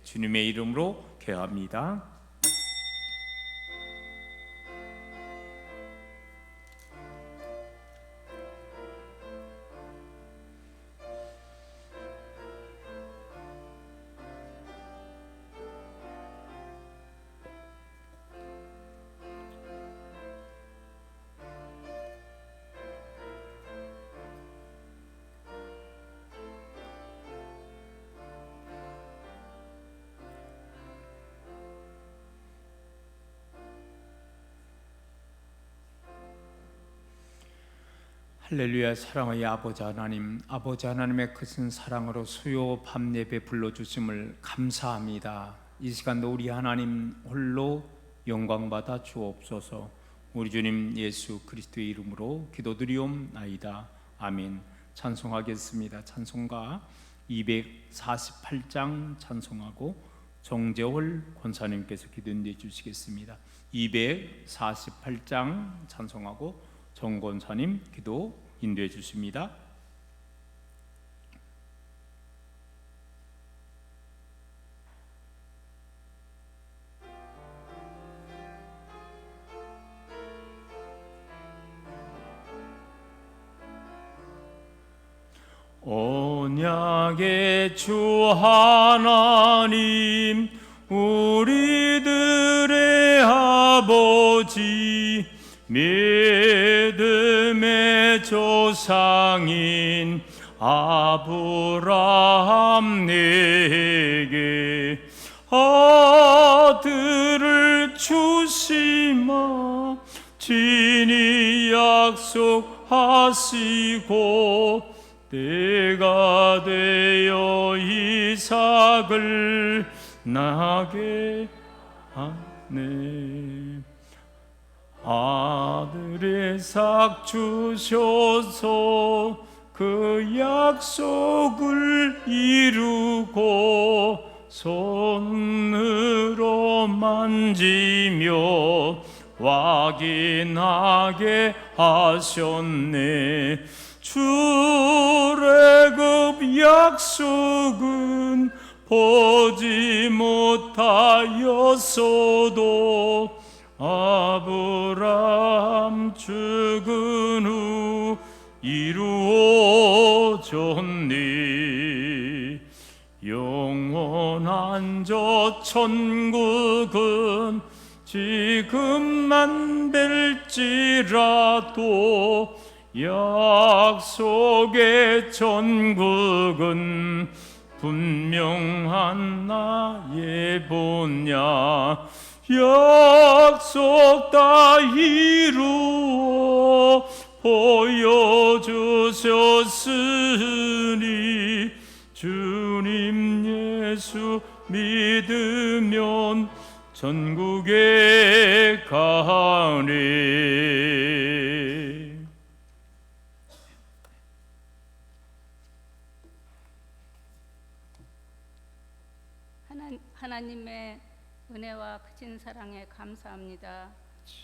주님의 이름으로 개합니다. 할렐루야. 사랑의 아버지 하나님, 아버지 하나님의 크신 사랑으로 수요 밤 예배 불러주심을 감사합니다. 이 시간도 우리 하나님 홀로 영광받아 주옵소서. 우리 주님 예수 그리스도의 이름으로 기도드리옵나이다. 아멘. 찬송하겠습니다. 찬송가 248장 찬송하고 정재월 권사님께서 기도해 주시겠습니다. 248장 찬송하고 정 권사님 기도 인도해 주십니다. 언약의 주 하나님, 우리들의 아버지, 믿음의 조상인 아브라함 내게 아들을 주시마 친히 약속하시고 때가 되어 이삭을 낳게 하네. 아들의 삭 주셔서 그 약속을 이루고 손으로 만지며 확인하게 하셨네. 출애굽 약속은 보지 못하였어도 아브라함 죽은 후 이루어졌니. 영원한 저 천국은 지금만 뵐지라도 약속의 천국은 분명한 나의 본야. 약속 다 이루어 보여주셨으니 주님 예수 믿으면 천국에 가네. 하나님의 은혜와 크신 사랑에 감사합니다.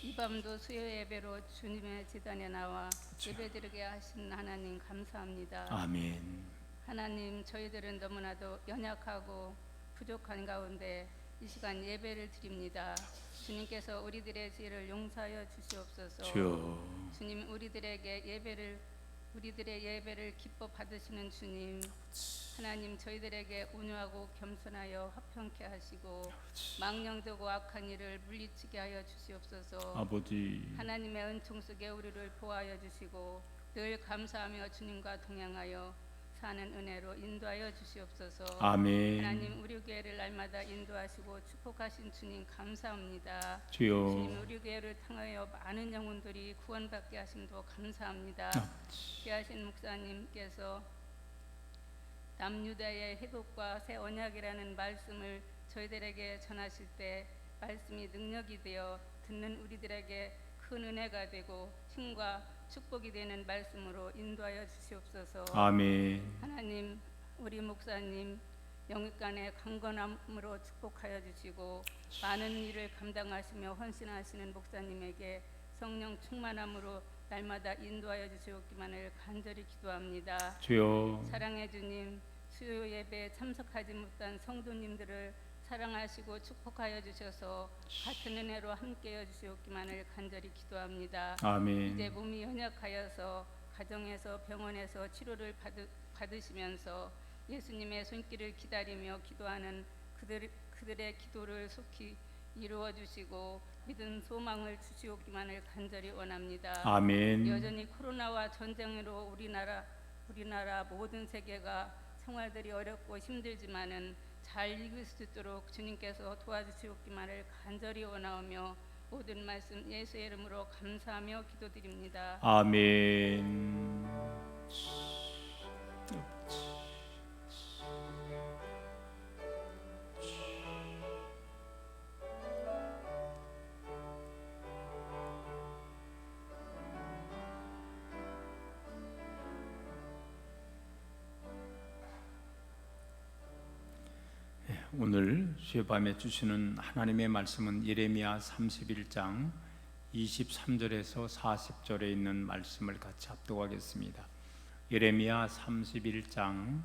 이 밤도 수요 예배로 주님의 지단에 나와 예배드리게 하신 하나님 감사합니다. 아멘. 하나님, 저희들은 너무나도 연약하고 부족한 가운데 이 시간 예배를 드립니다. 주님께서 우리들의 죄를 용서하여 주시옵소서. 주여. 주님, 우리들의 예배를 기뻐 받으시는 주님, 하나님, 저희들에게 온유하고 겸손하여 화평케 하시고 망령되고 악한 일을 물리치게 하여 주시옵소서. 아버지, 하나님의 은총 속에 우리를 보호하여 주시고 늘 감사하며 주님과 동행하여 사는 은혜로 인도하여 주시옵소서. 아멘. 하나님, 우리 교회를 날마다 인도하시고 축복하신 주님 감사합니다. 주여. 주님, 우리 교회를 통하여 많은 영혼들이 구원받게 하심도 감사합니다. 귀하신 목사님께서 남유다의 회복과 새 언약이라는 말씀을 저희들에게 전하실 때 말씀이 능력이 되어 듣는 우리들에게 큰 은혜가 되고 힘과 축복이 되는 말씀으로 인도하여 주시옵소서. 아멘. 하나님, 우리 목사님 영육간의 강건함으로 축복하여 주시고 많은 일을 감당하시며 헌신하시는 목사님에게 성령 충만함으로 날마다 인도하여 주시옵기만을 간절히 기도합니다. 주여. 사랑의 주님, 수요 예배에 참석하지 못한 성도님들을 사랑하시고 축복하여 주셔서 같은 은혜로 함께해 주시옵기만을 간절히 기도합니다. 아멘. 이제 몸이 연약하여서 가정에서 병원에서 치료를 받으시면서 예수님의 손길을 기다리며 기도하는 그들의 기도를 속히 이루어 주시고 믿음 소망을 주시옵기만을 간절히 원합니다. 아멘. 여전히 코로나와 전쟁으로 우리나라 모든 세계가 생활들이 어렵고 힘들지만은 잘 이길 수 있도록 주님께서 도와주시옵기만을 간절히 원하오며 모든 말씀 예수의 이름으로 감사하며 기도드립니다. 아멘. 오늘 주의 밤에 주시는 하나님의 말씀은 예레미야 31장 23절에서 40절에 있는 말씀을 같이 합독하겠습니다. 예레미야 31장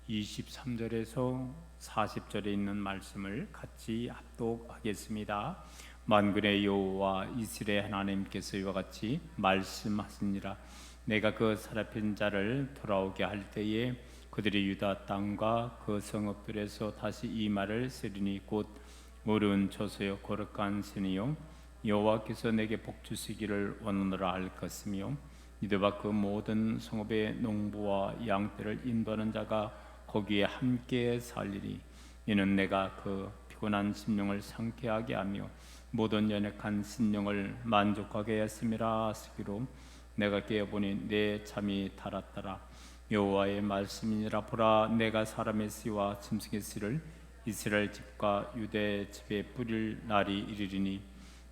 23절에서 40절에 있는 말씀을 같이 합독하겠습니다. 만군의 여호와 이스라엘 하나님께서 이와 같이 말씀하시니라. 내가 그 사라핀 자를 돌아오게 할 때에 그들이 유다 땅과 그 성읍들에서 다시 이 말을 쓰리니 곧 어려운 처소여 거룩한 산이요 여호와께서 내게 복 주시기를 원하노라 할 것이며 이드바 그 모든 성읍의 농부와 양떼를 인도하는 자가 거기에 함께 살리니 이는 내가 그 피곤한 심령을 상쾌하게 하며 모든 연약한 심령을 만족하게 했음이라 하시기로 내가 깨어보니 내 잠이 달았더라. 여호와의 말씀이니라. 보라, 내가 사람의 씨와 짐승의 씨를 이스라엘 집과 유대 집에 뿌릴 날이 이르리니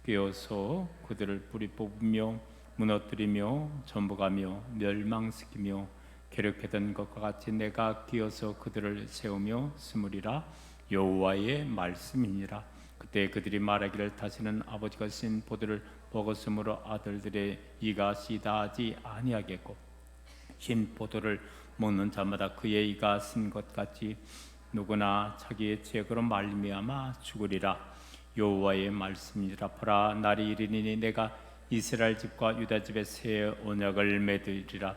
깨어서 그들을 뿌리 뽑으며 무너뜨리며 전복하며 멸망시키며 괴롭히던 것과 같이 내가 끼어서 그들을 세우며 스무리라. 여호와의 말씀이니라. 그때 그들이 말하기를 다시는 아버지가 신 포도를 먹었으므로 아들들의 이가 씨다 하지 아니하겠고 신 포도를 먹는 자마다 그의 이가 쓴 것 같이 누구나 자기의 죄악으로 말미암아 죽으리라. 여호와의 말씀이니라. 보라, 날이 이르니 내가 이스라엘 집과 유다 집에 새 언약을 맺으리라.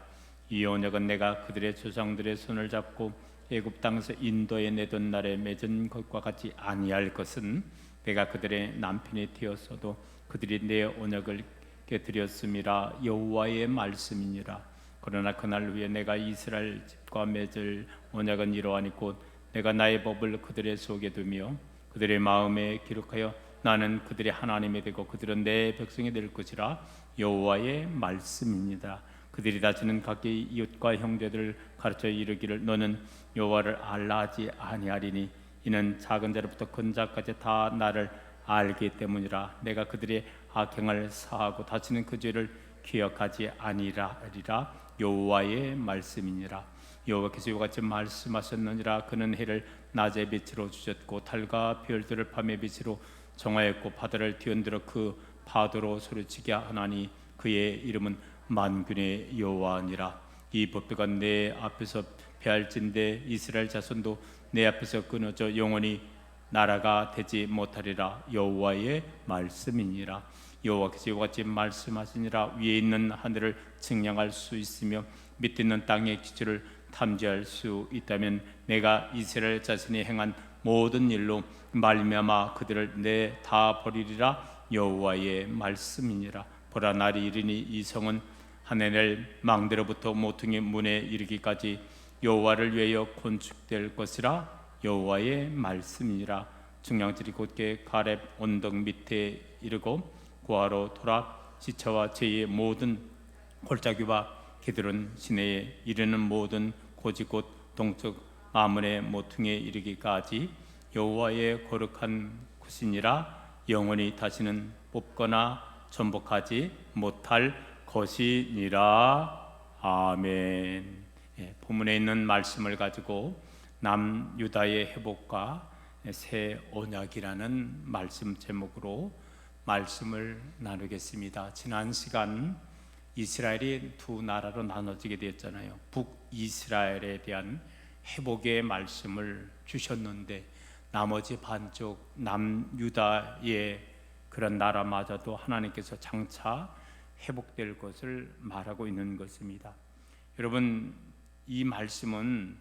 이 언약은 내가 그들의 조상들의 손을 잡고 애굽 땅에서 인도에 내던 날에 맺은 것과 같이 아니할 것은 내가 그들의 남편이 되었어도 그들이 내 언약을 깨뜨렸음이라. 여호와의 말씀이니라. 그러나 그날 위에 내가 이스라엘 집과 맺을 언약은 이러하니 곧 내가 나의 법을 그들의 속에 두며 그들의 마음에 기록하여 나는 그들의 하나님이 되고 그들은 내 백성이 될 것이라. 여호와의 말씀입니다. 그들이 다시는 각기 이웃과 형제들을 가르쳐 이르기를 너는 여호와를 알라 하지 아니하리니 이는 작은 자로부터 큰 자까지 다 나를 알기 때문이라. 내가 그들의 악행을 사하고 다시는 그 죄를 기억하지 아니하리라. 여호와의 말씀이니라. 여호와께서 이와 같이 말씀하셨느니라. 그는 해를 낮의 빛으로 주셨고 달과 별들을 밤의 빛으로 정하였고 바다를 뒤흔들어 그 파도로 소리치게 하나니 그의 이름은 만군의 여호와니라. 이 법도가 내 앞에서 폐할진대 이스라엘 자손도 내 앞에서 끊어져 영원히 나라가 되지 못하리라. 여호와의 말씀이니라. 여호와께서 이와 같이 말씀하시니라. 위에 있는 하늘을 측량할 수 있으며 밑에 있는 땅의 기초를 탐지할 수 있다면 내가 이스라엘 자신이 행한 모든 일로 말미암아 그들을 내 다 버리리라. 여호와의 말씀이니라. 보라, 날이 이르니 이 성은 하늘의 망대로부터 모퉁이 문에 이르기까지 여호와를 위하여 건축될 것이라. 여호와의 말씀이니라. 중량들이 곧게 가렙 언덕 밑에 이르고 고아로 돌아 지체와 제의 모든 골짜기와 게드론 시내에 이르는 모든 고지 곧 동쪽 아문의 모퉁이에 이르기까지 여호와의 거룩한 곳이니라. 영원히 다시는 뽑거나 전복하지 못할 것이니라. 아멘. 본문에 있는 말씀을 가지고 남유다의 회복과 새 언약이라는 말씀 제목으로 말씀을 나누겠습니다. 지난 시간 이스라엘이 두 나라로 나눠지게 되었잖아요. 북이스라엘에 대한 회복의 말씀을 주셨는데 나머지 반쪽 남유다의 그런 나라마저도 하나님께서 장차 회복될 것을 말하고 있는 것입니다. 여러분, 이 말씀은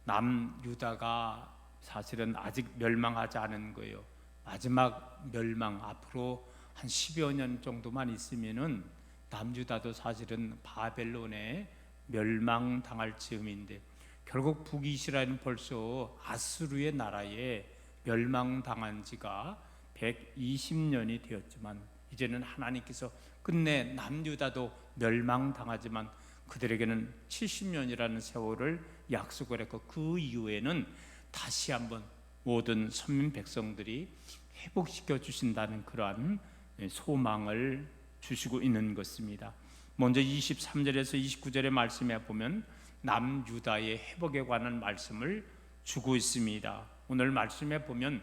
남유다가 사실은 아직 멸망하지 않은 거예요. 마지막 멸망, 앞으로 한 10여 년 정도만 있으면은 남유다도 사실은 바벨론에 멸망당할 즈음인데, 결국 북이스라엘은 벌써 아수르의 나라에 멸망당한 지가 120년이 되었지만, 이제는 하나님께서 끝내 남유다도 멸망당하지만 그들에게는 70년이라는 세월을 약속을 했고, 그 이후에는 다시 한번 모든 선민 백성들이 회복시켜 주신다는 그러한 소망을 주시고 있는 것입니다. 먼저 23절에서 29절의 말씀에 보면 남유다의 회복에 관한 말씀을 주고 있습니다. 오늘 말씀에 보면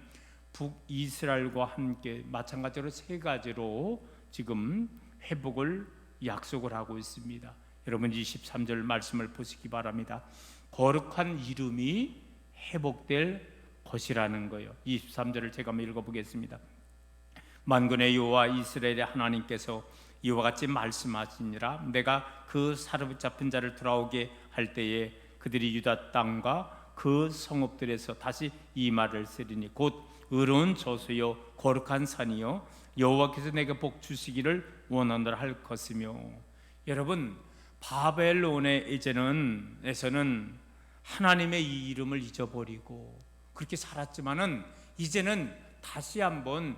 북이스라엘과 함께 마찬가지로 세 가지로 지금 회복을 약속을 하고 있습니다. 여러분, 23절 말씀을 보시기 바랍니다. 거룩한 이름이 회복될 것이라는 거예요. 23절을 제가 한번 읽어보겠습니다. 만군의 여호와 이스라엘의 하나님께서 이와 같이 말씀하시니라. 내가 그 사로잡힌 자를 돌아오게 할 때에 그들이 유다 땅과 그 성읍들에서 다시 이 말을 쓰리니 곧 의로운 저수요 거룩한 산이요 여호와께서 내게 복 주시기를 원하노라 할 것이며. 여러분, 바벨론의 에서는 하나님의 이 이름을 잊어버리고 그렇게 살았지만은 이제는 다시 한번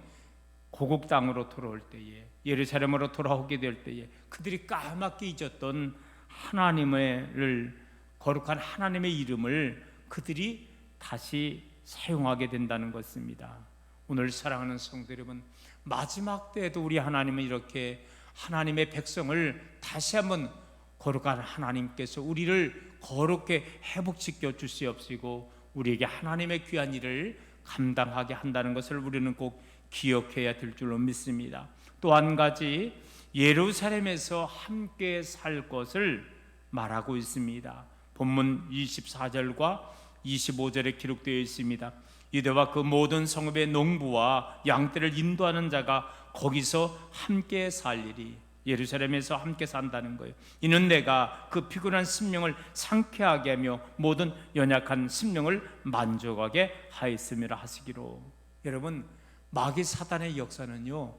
고국 땅으로 돌아올 때에, 예루살렘으로 돌아오게 될 때에 그들이 까맣게 잊었던 하나님을, 거룩한 하나님의 이름을 그들이 다시 사용하게 된다는 것입니다. 오늘 사랑하는 성도 여러분, 마지막 때에도 우리 하나님은 이렇게 하나님의 백성을 다시 한번 거룩한 하나님께서 우리를 거룩게 회복시켜 주시옵시고 우리에게 하나님의 귀한 일을 감당하게 한다는 것을 우리는 꼭 기억해야 될 줄로 믿습니다. 또 한 가지, 예루살렘에서 함께 살 것을 말하고 있습니다. 본문 24절과 25절에 기록되어 있습니다. 유대와 그 모든 성읍의 농부와 양떼를 인도하는 자가 거기서 함께 살 일이, 예루살렘에서 함께 산다는 거예요. 이는 내가 그 피곤한 심령을 상쾌하게 하며 모든 연약한 심령을 만족하게 하였음이라 하시기로. 여러분, 마귀 사단의 역사는요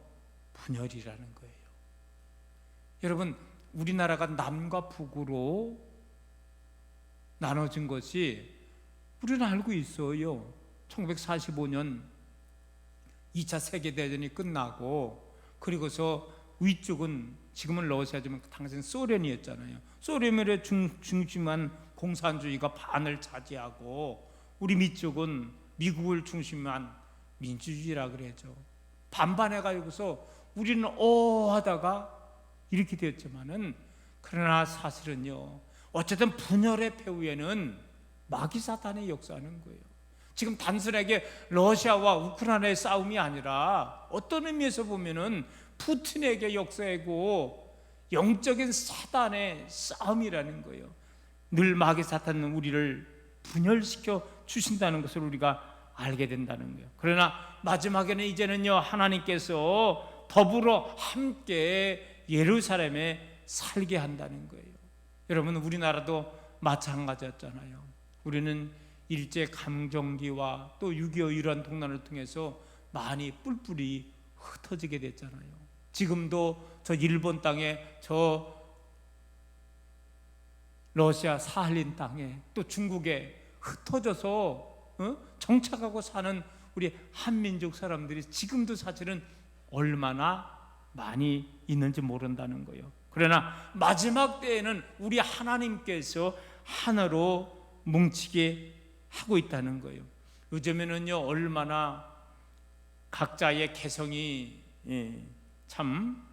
분열이라는 거예요. 여러분, 우리나라가 남과 북으로 나눠진 것이 우리는 알고 있어요. 1945년 2차 세계대전이 끝나고 그리고서 위쪽은 지금은 러시아지만 당시엔 소련이었잖아요. 소련의 중심한 공산주의가 반을 차지하고 우리 밑쪽은 미국을 중심한 민주주의라 그러죠. 반반해가지고서 우리는 하다가 이렇게 되었지만은, 그러나 사실은요 어쨌든 분열의 배후에는 마귀 사탄의 역사하는 거예요. 지금 단순하게 러시아와 우크라이나의 싸움이 아니라 어떤 의미에서 보면은 푸틴에게 역사이고 영적인 사단의 싸움이라는 거예요. 늘 마귀 사탄은 우리를 분열시켜 주신다는 것을 우리가 알게 된다는 거예요. 그러나 마지막에는 이제는요 하나님께서 더불어 함께 예루살렘에 살게 한다는 거예요. 여러분, 우리나라도 마찬가지였잖아요. 우리는 일제 강점기와 또 6.25 이러한 동란을 통해서 많이 뿔뿔이 흩어지게 됐잖아요. 지금도 저 일본 땅에, 저 러시아 사할린 땅에, 또 중국에 흩어져서 정착하고 사는 우리 한민족 사람들이 지금도 사실은 얼마나 많이 있는지 모른다는 거예요. 그러나 마지막 때에는 우리 하나님께서 하나로 뭉치게 하고 있다는 거예요. 요즘에는요 얼마나 각자의 개성이 참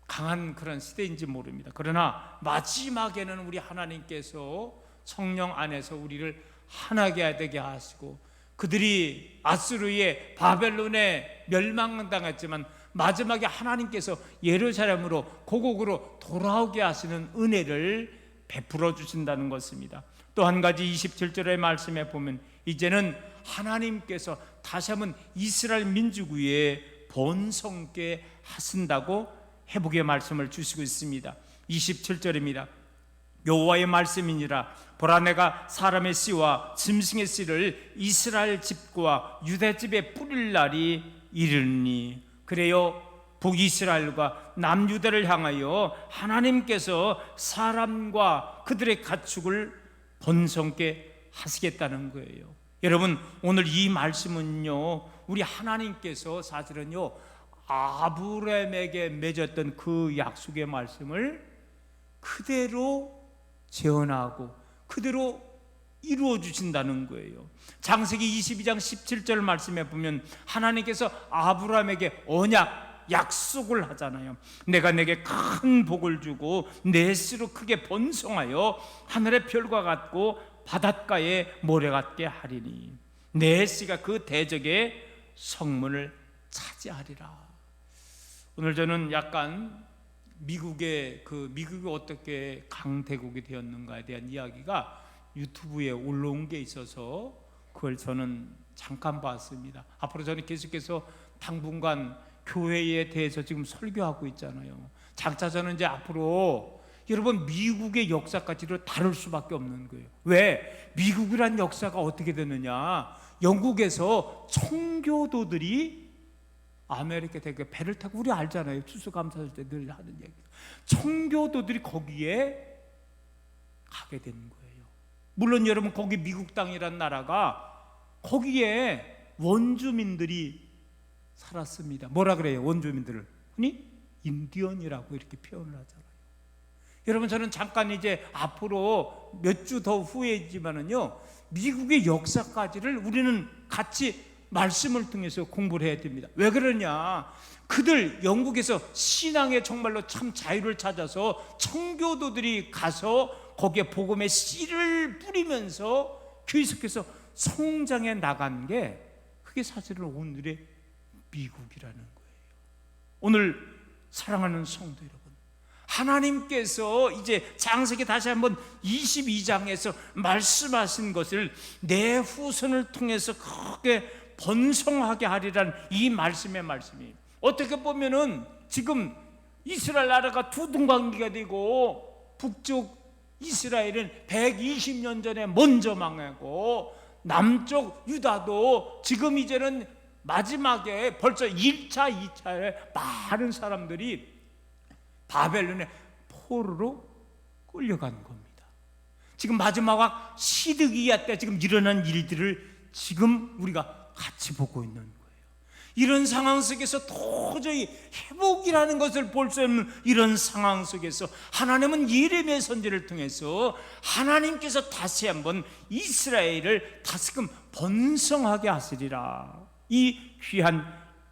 강한 그런 시대인지 모릅니다. 그러나 마지막에는 우리 하나님께서 성령 안에서 우리를 하나게 되게 하시고, 그들이 아수르의 바벨론에 멸망당했지만 마지막에 하나님께서 예루살렘으로 고국으로 돌아오게 하시는 은혜를 베풀어 주신다는 것입니다. 또 한 가지 27절의 말씀에 보면 이제는 하나님께서 다시 한번 이스라엘 민족 위에 번성케 하신다고 회복의 말씀을 주시고 있습니다. 27절입니다. 여호와의 말씀이니라. 보라, 내가 사람의 씨와 짐승의 씨를 이스라엘 집과 유다 집에 뿌릴 날이 이르니. 그래요, 북이스라엘과 남유다를 향하여 하나님께서 사람과 그들의 가축을 번성케 하시겠다는 거예요. 여러분, 오늘 이 말씀은요, 우리 하나님께서 사실은요 아브라함에게 맺었던 그 약속의 말씀을 그대로 재현하고 그대로 이루어 주신다는 거예요. 창세기 22장 17절 말씀에 보면 하나님께서 아브라함에게 언약, 약속을 하잖아요. 내가 내게 큰 복을 주고 내 씨로 크게 번성하여 하늘의 별과 같고 바닷가의 모래 같게 하리니 내 씨가 그 대적의 성문을 차지하리라. 오늘 저는 약간 미국이 어떻게 강대국이 되었는가에 대한 이야기가 유튜브에 올라온 게 있어서 그걸 저는 잠깐 봤습니다. 앞으로 저는 계속해서 당분간 교회에 대해서 지금 설교하고 있잖아요. 장차 저는 이제 앞으로 여러분 미국의 역사까지도 다룰 수밖에 없는 거예요. 왜? 미국이란 역사가 어떻게 되느냐, 영국에서 청교도들이 아메리카 대교 배를 타고, 우리 알잖아요, 추수감사절 때 늘 하는 얘기, 청교도들이 거기에 가게 된 거예요. 물론 여러분 거기 미국 땅이란 나라가 거기에 원주민들이 살았습니다. 뭐라 그래요? 원주민들을 흔히 인디언이라고 이렇게 표현을 하잖아요. 여러분, 저는 잠깐 이제 앞으로 몇 주 더 후에지만은요 미국의 역사까지를 우리는 같이 말씀을 통해서 공부를 해야 됩니다. 왜 그러냐, 그들 영국에서 신앙에 정말로 참 자유를 찾아서 청교도들이 가서 거기에 복음의 씨를 뿌리면서 계속해서 성장해 나간 게 그게 사실은 오늘의 미국이라는 거예요. 오늘 사랑하는 성도 여러분, 하나님께서 이제 창세기 다시 한번 22장에서 말씀하신 것을 내 후손을 통해서 크게 번성하게 하리라는 이 말씀의 말씀이에요. 어떻게 보면은 지금 이스라엘 나라가 두둥강기가 되고 북쪽 이스라엘은 120년 전에 먼저 망하고 남쪽 유다도 지금 이제는 마지막에 벌써 1차, 2차에 많은 사람들이 바벨론의 포로로 끌려간 겁니다. 지금 마지막 시드기야 때 지금 일어난 일들을 지금 우리가 같이 보고 있는 거예요. 이런 상황 속에서 도저히 회복이라는 것을 볼 수 없는 이런 상황 속에서 하나님은 예레미야 선지를 통해서 하나님께서 다시 한번 이스라엘을 다시금 번성하게 하시리라, 이 귀한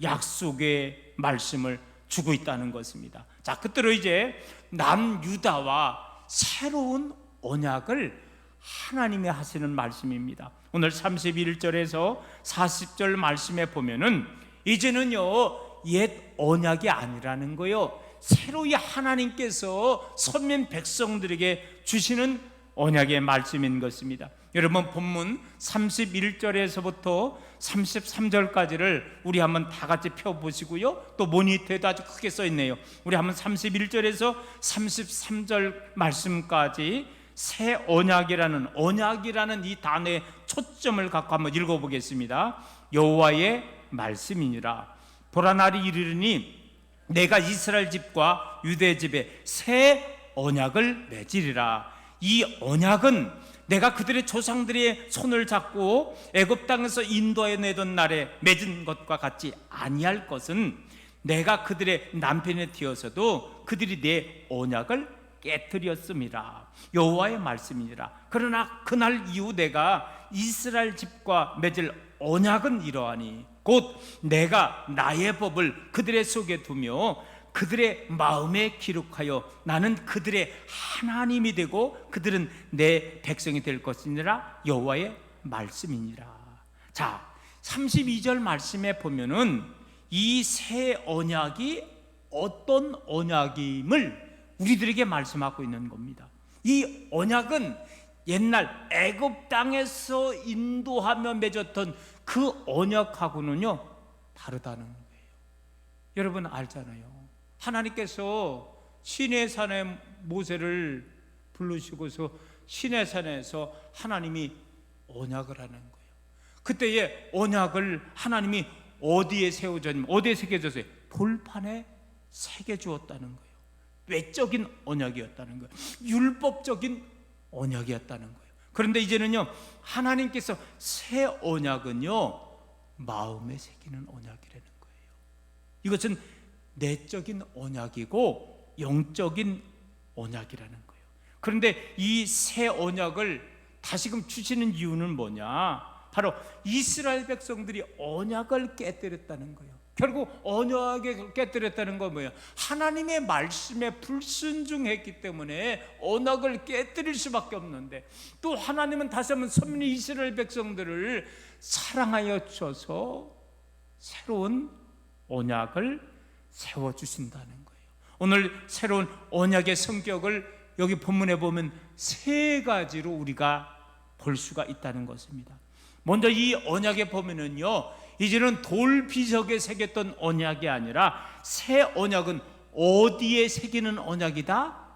약속의 말씀을 주고 있다는 것입니다. 자, 그대로 이제 남유다와 새로운 언약을 하나님이 하시는 말씀입니다. 오늘 31절에서 40절 말씀에 보면은 이제는요 옛 언약이 아니라는 거요, 새로이 하나님께서 선민 백성들에게 주시는 언약의 말씀인 것입니다. 여러분, 본문 31절에서부터 33절까지를 우리 한번 다 같이 펴보시고요, 또 모니터에도 아주 크게 써 있네요. 우리 한번 31절에서 33절 말씀까지 새 언약이라는 이 단어의 초점을 갖고 한번 읽어보겠습니다. 여호와의 말씀이니라. 보라, 날이 이르리니 내가 이스라엘 집과 유대 집에 새 언약을 맺으리라. 이 언약은 내가 그들의 조상들의 손을 잡고 애굽 땅에서 인도해 내던 날에 맺은 것과 같이 아니할 것은, 내가 그들의 남편에 되어서도 그들이 내 언약을 깨뜨렸음이라. 여호와의 말씀이니라. 그러나 그날 이후 내가 이스라엘 집과 맺을 언약은 이러하니 곧 내가 나의 법을 그들의 속에 두며 그들의 마음에 기록하여 나는 그들의 하나님이 되고 그들은 내 백성이 될 것이니라. 여호와의 말씀이니라. 자, 32절 말씀에 보면은 이 새 언약이 어떤 언약임을 우리들에게 말씀하고 있는 겁니다. 이 언약은 옛날 애굽 땅에서 인도하며 맺었던 그 언약하고는요 다르다는 거예요. 여러분 알잖아요. 하나님께서 시내산에 모세를 부르시고서 시내산에서 하나님이 언약을 하는 거예요. 그때의 언약을 하나님이 어디에 세워졌냐면, 어디에 새겨졌어요? 돌판에 새겨주었다는 거예요. 외적인 언약이었다는 거예요. 율법적인 언약이었다는 거예요. 그런데 이제는요 하나님께서 새 언약은요 마음에 새기는 언약이라는 거예요. 이것은 내적인 언약이고 영적인 언약이라는 거예요. 그런데 이 새 언약을 다시금 주시는 이유는 뭐냐? 바로 이스라엘 백성들이 언약을 깨뜨렸다는 거예요. 결국 언약을 깨뜨렸다는 건 뭐예요? 하나님의 말씀에 불순종했기 때문에 언약을 깨뜨릴 수밖에 없는데, 또 하나님은 다시 한번 선민의 이스라엘 백성들을 사랑하여 주셔서 새로운 언약을 세워주신다는 거예요. 오늘 새로운 언약의 성격을 여기 본문에 보면 세 가지로 우리가 볼 수가 있다는 것입니다. 먼저 이 언약에 보면은요, 이제는 돌 비석에 새겼던 언약이 아니라 새 언약은 어디에 새기는 언약이다?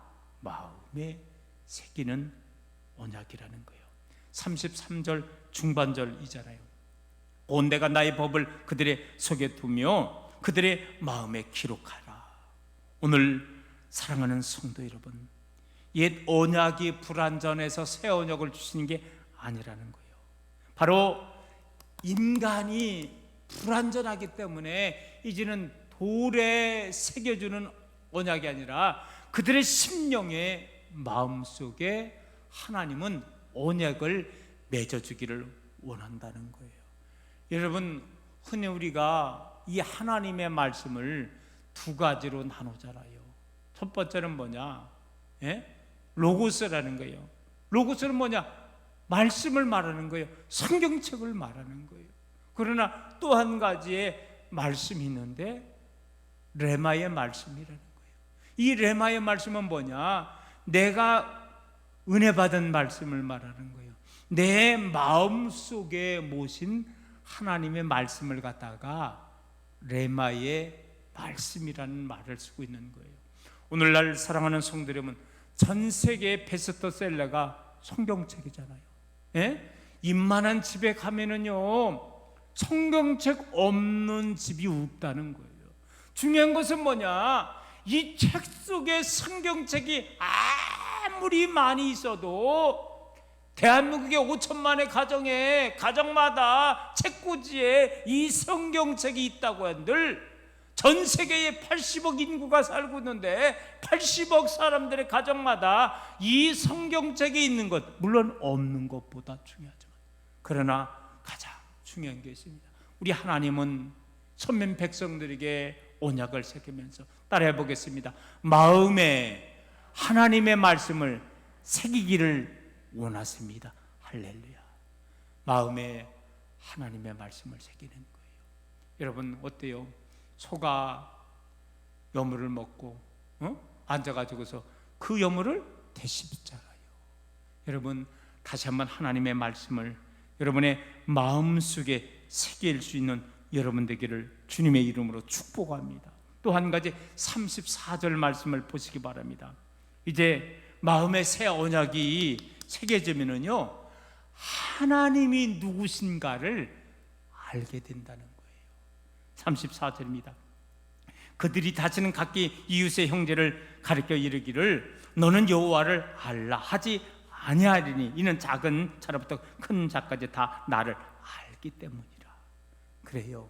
마음에 새기는 언약이라는 거예요. 33절 중반절이잖아요. 온 내가 나의 법을 그들의 속에 두며 그들의 마음에 기록하라. 오늘 사랑하는 성도 여러분, 옛 언약이 불완전해서 새 언약을 주시는 게 아니라는 거예요. 바로 인간이 불완전하기 때문에 이제는 돌에 새겨주는 언약이 아니라 그들의 심령의 마음속에 하나님은 언약을 맺어주기를 원한다는 거예요. 여러분, 흔히 우리가 이 하나님의 말씀을 두 가지로 나누잖아요. 첫 번째는 뭐냐? 로고스라는 거예요. 로고스는 뭐냐? 말씀을 말하는 거예요. 성경책을 말하는 거예요. 그러나 또 한 가지의 말씀이 있는데 레마의 말씀이라는 거예요. 이 레마의 말씀은 뭐냐? 내가 은혜 받은 말씀을 말하는 거예요. 내 마음속에 모신 하나님의 말씀을 갖다가 레마의 말씀이라는 말을 쓰고 있는 거예요. 오늘날 사랑하는 성도 여러분, 전 세계의 베스트셀러가 성경책이잖아요. 입만한 집에 가면은요 성경책 없는 집이 없다는 거예요. 중요한 것은 뭐냐? 이 책 속에 성경책이 아무리 많이 있어도 대한민국의 5천만의 가정에 가정마다 책꽂이에 이 성경책이 있다고 한들 전 세계에 80억 인구가 살고 있는데 80억 사람들의 가정마다 이 성경책이 있는 것, 물론 없는 것보다 중요하지만, 그러나 가장 중요한 게 있습니다. 우리 하나님은 선민 백성들에게 언약을 새기면서 따라해 보겠습니다. 마음에 하나님의 말씀을 새기기를 원하십니다. 할렐루야. 마음에 하나님의 말씀을 새기는 거예요. 여러분 어때요? 소가 여물을 먹고 앉아가지고서 그 여물을 되씹잖아요. 여러분 다시 한번 하나님의 말씀을 여러분의 마음속에 새길 수 있는 여러분 되기를 주님의 이름으로 축복합니다. 또 한 가지 34절 말씀을 보시기 바랍니다. 이제 마음의 새 언약이 새겨지면은요 하나님이 누구신가를 알게 된다는 거예요. 34절입니다. 그들이 다시는 각기 이웃의 형제를 가리켜 이르기를 너는 여호와를 알라 하지 아니하리니 이는 작은 자로부터 큰 자까지 다 나를 알기 때문이라. 그래요.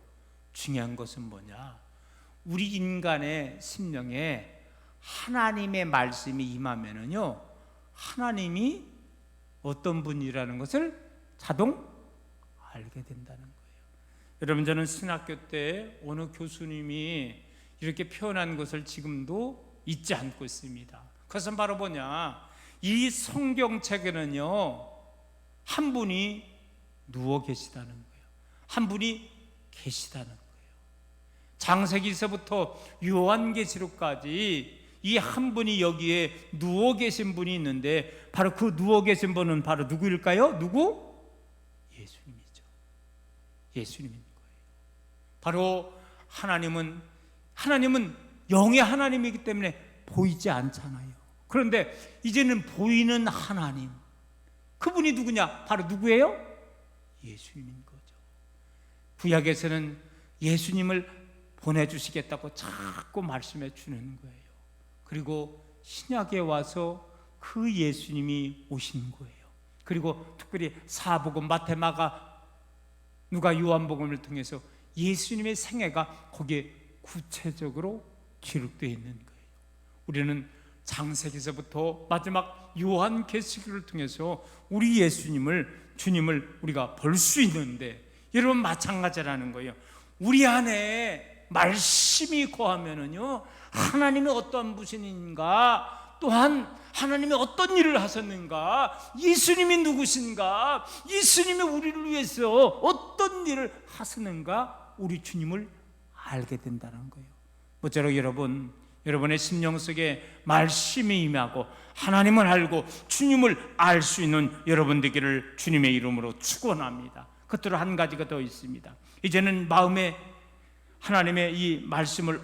중요한 것은 뭐냐? 우리 인간의 심령에 하나님의 말씀이 임하면은요 하나님이 어떤 분이라는 것을 자동 알게 된다는 거예요. 여러분 저는 신학교 때 어느 교수님이 이렇게 표현한 것을 지금도 잊지 않고 있습니다. 그것은 바로 뭐냐? 이 성경책에는요 한 분이 누워 계시다는 거예요. 한 분이 계시다는 거예요. 창세기서부터 요한계시록까지 이 한 분이 여기에 누워 계신 분이 있는데 바로 그 누워 계신 분은 바로 누구일까요? 누구? 예수님이죠. 예수님인 거예요. 바로 하나님은 영의 하나님이기 때문에 보이지 않잖아요. 그런데 이제는 보이는 하나님, 그분이 누구냐? 바로 누구예요? 예수님인 거죠. 구약에서는 예수님을 보내주시겠다고 자꾸 말씀해 주는 거예요. 그리고 신약에 와서 그 예수님이 오신 거예요. 그리고 특별히 사복음, 마태, 마가, 누가, 요한복음을 통해서 예수님의 생애가 거기에 구체적으로 기록되어 있는 거예요. 우리는 창세기서부터 마지막 요한계시록을 통해서 우리 예수님을, 주님을 우리가 볼 수 있는데, 여러분 마찬가지라는 거예요. 우리 안에 말씀이 거하면은요, 하나님이 어떠한 분이신가, 또한 하나님이 어떤 일을 하셨는가, 예수님이 누구신가, 예수님이 우리를 위해서 어떤 일을 하시는가, 우리 주님을 알게 된다는 거예요. 모쪼록 여러분의 심령 속에 말씀이 임하고 하나님을 알고 주님을 알 수 있는 여러분 되기를 주님의 이름으로 축원합니다. 끝으로 한 가지가 더 있습니다. 이제는 마음에 하나님의 이 말씀을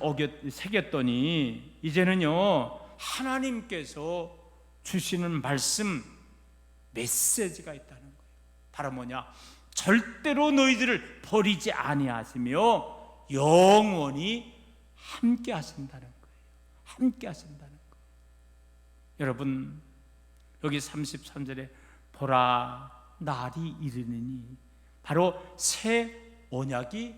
새겼더니 이제는요, 하나님께서 주시는 말씀, 메시지가 있다는 거예요. 바로 뭐냐? 절대로 너희들을 버리지 아니하시며 영원히 함께 하신다는 거예요. 함께 하신다는 거예요. 여러분, 여기 33절에 보라 날이 이르느니, 바로 새 언약이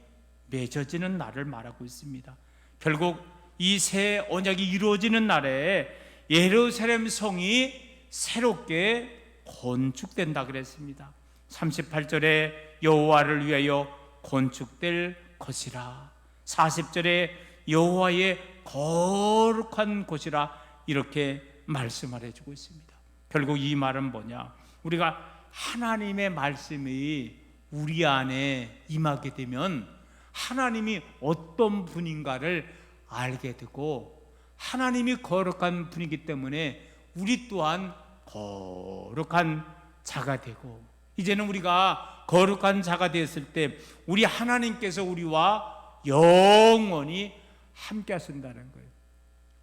맺어지는 날을 말하고 있습니다. 결국 이 새 언약이 이루어지는 날에 예루살렘 성이 새롭게 건축된다 그랬습니다. 38절에 여호와를 위하여 건축될 것이라, 40절에 여호와의 거룩한 곳이라, 이렇게 말씀을 해주고 있습니다. 결국 이 말은 뭐냐? 우리가 하나님의 말씀이 우리 안에 임하게 되면 하나님이 어떤 분인가를 알게 되고, 하나님이 거룩한 분이기 때문에 우리 또한 거룩한 자가 되고, 이제는 우리가 거룩한 자가 되었을 때 우리 하나님께서 우리와 영원히 함께 하신다는 거예요.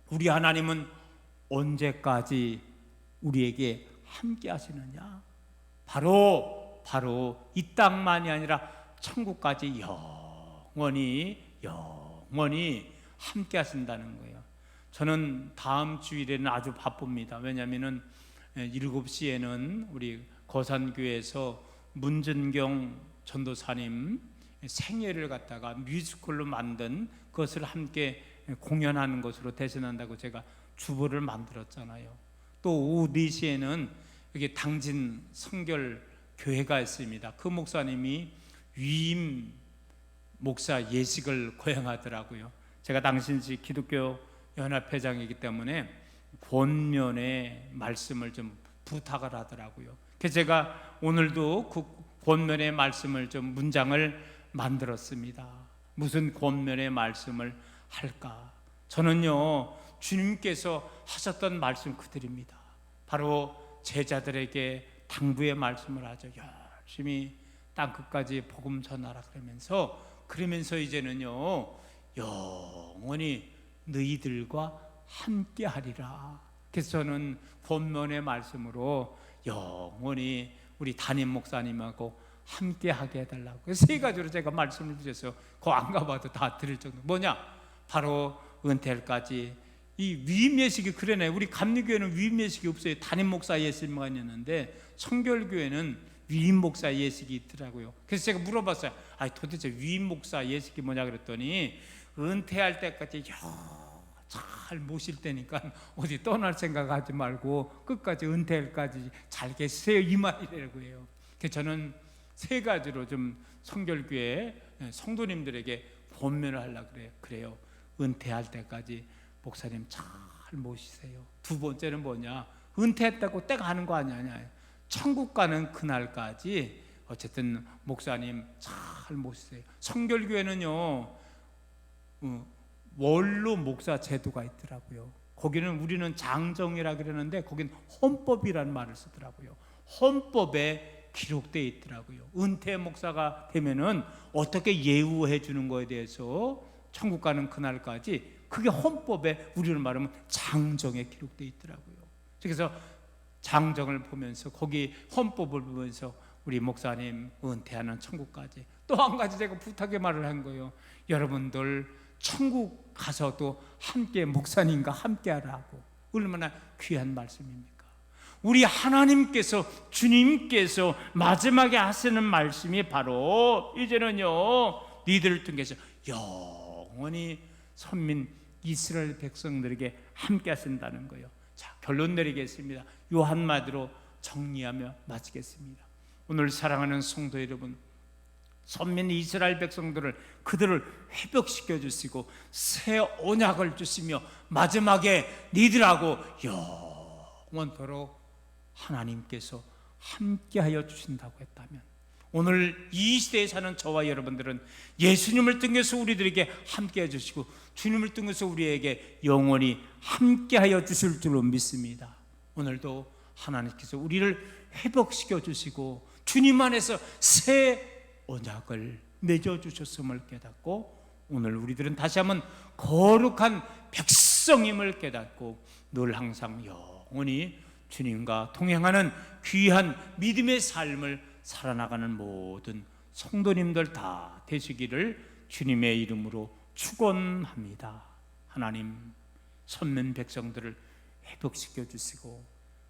우리 하나님은 언제까지 우리에게 함께 하시느냐? 바로 이 땅만이 아니라 천국까지 영원히 함께 하신다는 거예요. 저는 다음 주일에는 아주 바쁩니다. 왜냐하면 7시에는 우리 거산교회에서 문전경 전도사님 생애를 갖다가 뮤지컬로 만든 것을 함께 공연하는 것으로 대신한다고 제가 주보를 만들었잖아요. 또 오후 4시에는 여기 당진 성결 교회가 있습니다. 그 목사님이 위임 목사 예식을 거행하더라고요. 제가 당신시 기독교 연합회장이기 때문에 권면의 말씀을 좀 부탁을 하더라고요. 그래서 제가 오늘도 그 권면의 말씀을 좀 문장을 만들었습니다. 무슨 권면의 말씀을 할까? 저는요, 주님께서 하셨던 말씀 그들입니다. 바로 제자들에게 당부의 말씀을 하죠. 열심히 땅끝까지 복음 전하라 그러면서 이제는요, 영원히 너희들과 함께 하리라. 그래서 저는 본문의 말씀으로 영원히 우리 담임 목사님하고 함께 하게 해달라고, 세 가지로 제가 말씀을 드려서 그거 안 가봐도 다 들을 정도. 뭐냐? 바로 은퇴할까지. 이 위임 예식이 그러네. 우리 감리교회는 위임 예식이 없어요. 담임 목사 예식만 있는데 성결교회는 위임 목사 예식이 있더라고요. 그래서 제가 물어봤어요. 도대체 위임 목사 예식이 뭐냐 그랬더니, 은퇴할 때까지 잘 모실 때니까 어디 떠날 생각하지 말고 끝까지 은퇴할까지 잘 계세요, 이 말이라고 해요. 그래서 저는 세 가지로 좀 성결교회 성도님들에게 권면을 하려고 그래요. 은퇴할 때까지 목사님 잘 모시세요. 두 번째는 뭐냐? 은퇴했다고 때 가는 거 아니냐? 천국 가는 그날까지 어쨌든 목사님 잘 모시세요. 성결교회는요, 원로 목사 제도가 있더라고요. 거기는 우리는 장정이라 그러는데 거긴 헌법이라는 말을 쓰더라고요. 헌법에 기록되어 있더라고요. 은퇴 목사가 되면은 어떻게 예우해 주는 거에 대해서 천국 가는 그날까지 그게 헌법에 우리로 말하면 장정에 기록되어 있더라고요. 그래서 장정을 보면서 거기 헌법을 보면서 우리 목사님 은퇴하는 천국까지 또 한 가지 제가 부탁의 말을 한 거예요. 여러분들 천국 가서도 함께 목사님과 함께 하라고. 얼마나 귀한 말씀입니까? 우리 하나님께서 주님께서 마지막에 하시는 말씀이 바로 이제는요 니들을 통해서 영원히 선민 이스라엘 백성들에게 함께 하신다는 거예요. 자, 결론 내리겠습니다. 요 한마디로 정리하며 마치겠습니다. 오늘 사랑하는 성도 여러분, 선민 이스라엘 백성들을 그들을 회복시켜 주시고 새 언약을 주시며 마지막에 니들하고 영원토록 하나님께서 함께하여 주신다고 했다면 오늘 이 시대에 사는 저와 여러분들은 예수님을 통해서 우리들에게 함께해 주시고 주님을 통해서 우리에게 영원히 함께하여 주실 줄로 믿습니다. 오늘도 하나님께서 우리를 회복시켜 주시고 주님 안에서 새 언약을 맺어주셨음을 깨닫고 오늘 우리들은 다시 한번 거룩한 백성임을 깨닫고 늘 항상 영원히 주님과 동행하는 귀한 믿음의 삶을 살아나가는 모든 성도님들 다 되시기를 주님의 이름으로 축원합니다. 하나님 선민 백성들을 회복시켜 주시고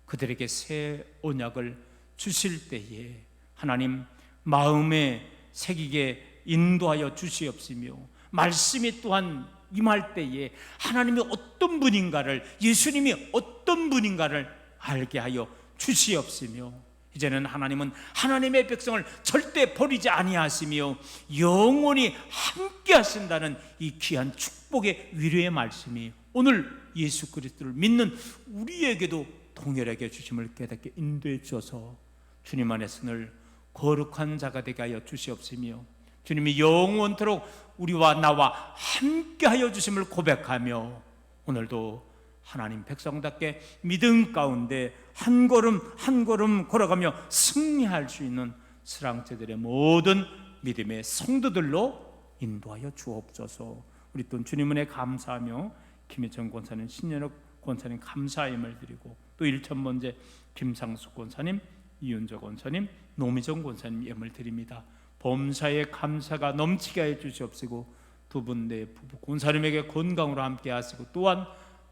그들에게 새 언약을 주실 때에 하나님 마음에 새기게 인도하여 주시옵시며 말씀이 또한 임할 때에 하나님이 어떤 분인가를 예수님이 어떤 분인가를 알게 하여 주시옵시며 이제는 하나님은 하나님의 백성을 절대 버리지 아니하시며 영원히 함께 하신다는 이 귀한 축복의 위로의 말씀이 오늘 예수 그리스도를 믿는 우리에게도 동일하게 주심을 깨닫게 인도해 주셔서 주님 안에서 늘 거룩한 자가 되게 하여 주시옵시며 주님이 영원토록 우리와 나와 함께하여 주심을 고백하며 오늘도 하나님 백성답게 믿음 가운데 한 걸음 한 걸음 걸어가며 승리할 수 있는 스랑제들의 모든 믿음의 성도들로 인도하여 주옵소서. 우리 또 주님 은혜 감사하며 김혜정 권사님, 신연옥 권사님 감사임을 드리고 또 일천번제 김상숙 권사님, 이윤조 권사님, 노미정 권사님 예물 드립니다. 범사의 감사가 넘치게 해 주시옵시고 두 분 내 부부 권사님에게 건강으로 함께 하시고 또한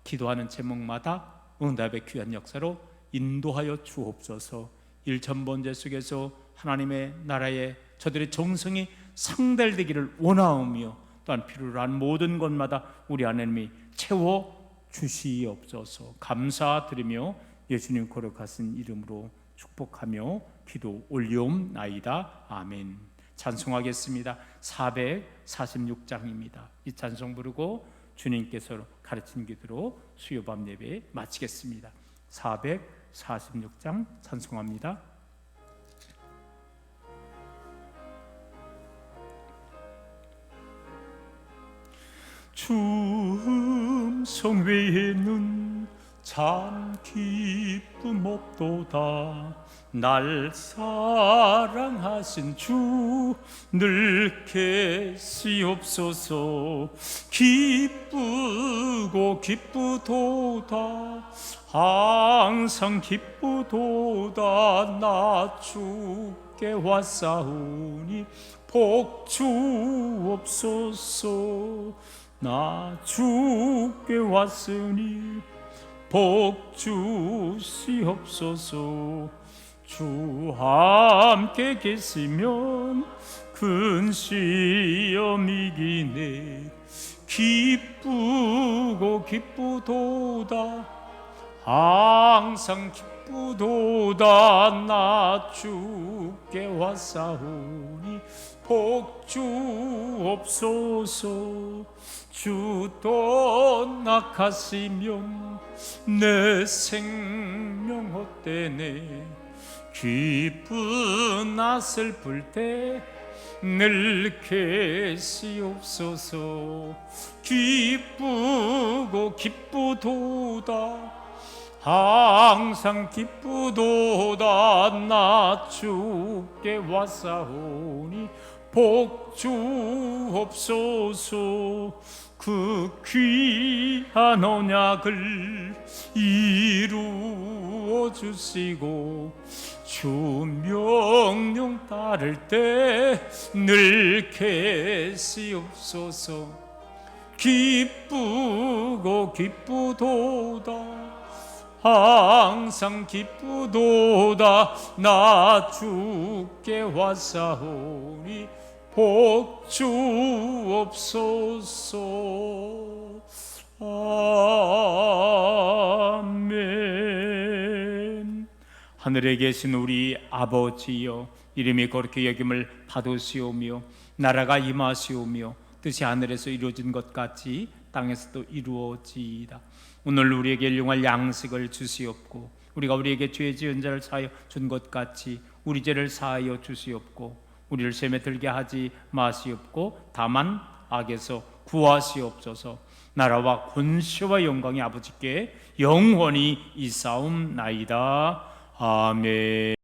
기도하는 제목마다 응답의 귀한 역사로 인도하여 주옵소서. 일천번제 속에서 하나님의 나라의 저들의 정성이 상달되기를 원하오며 또한 필요로 한 모든 것마다 우리 하나님이 채워 주시옵소서. 감사드리며 예수님 거룩하신 이름으로 축복하며 기도 올리옵나이다. 아멘. 찬송하겠습니다. 446장입니다. 이 찬송 부르고 주님께서 가르친 기도로 수요밤 예배 마치겠습니다. 446장 찬송합니다. 주 음성 외에는 참 기쁨 없도다. 날 사랑하신 주 늘 계시옵소서. 기쁘고 기쁘도다. 항상 기쁘도다. 나 주께 왔사오니 복 주옵소서. 나 주께 왔으니 복 주시옵소서. 주 함께 계시면 근시험 이기네. 기쁘고 기쁘도다. 항상 기쁘도다. 나 주께 왔사오니 복 주옵소서. 주 떠나가시면 내 생명 헛되네. 기쁘나 슬플 때 늘 계시옵소서. 기쁘고 기쁘도다 항상 기쁘도다 나 주께 왔사오니 복 주옵소서. 그 귀한 언약을 이루어 주시고 주 명령 따를 때 늘 계시옵소서. 기쁘고 기쁘도다 항상 기쁘도다 나 주께 왔사오니 복 주옵소서. 아멘. 하늘에 계신 우리 아버지여, 이름이 거룩히 여김을 받으시오며 나라가 임하시오며 뜻이 하늘에서 이루어진 것 같이 땅에서도 이루어지이다. 오늘 우리에게 일용할 양식을 주시옵고 우리가 우리에게 죄 지은 자를 사하여 준 것 같이 우리 죄를 사하여 주시옵고 우리를 시험에 들게 하지 마시옵고 다만 악에서 구하시옵소서. 나라와 권세와 영광이 아버지께 영원히 있사옵나이다. 아멘.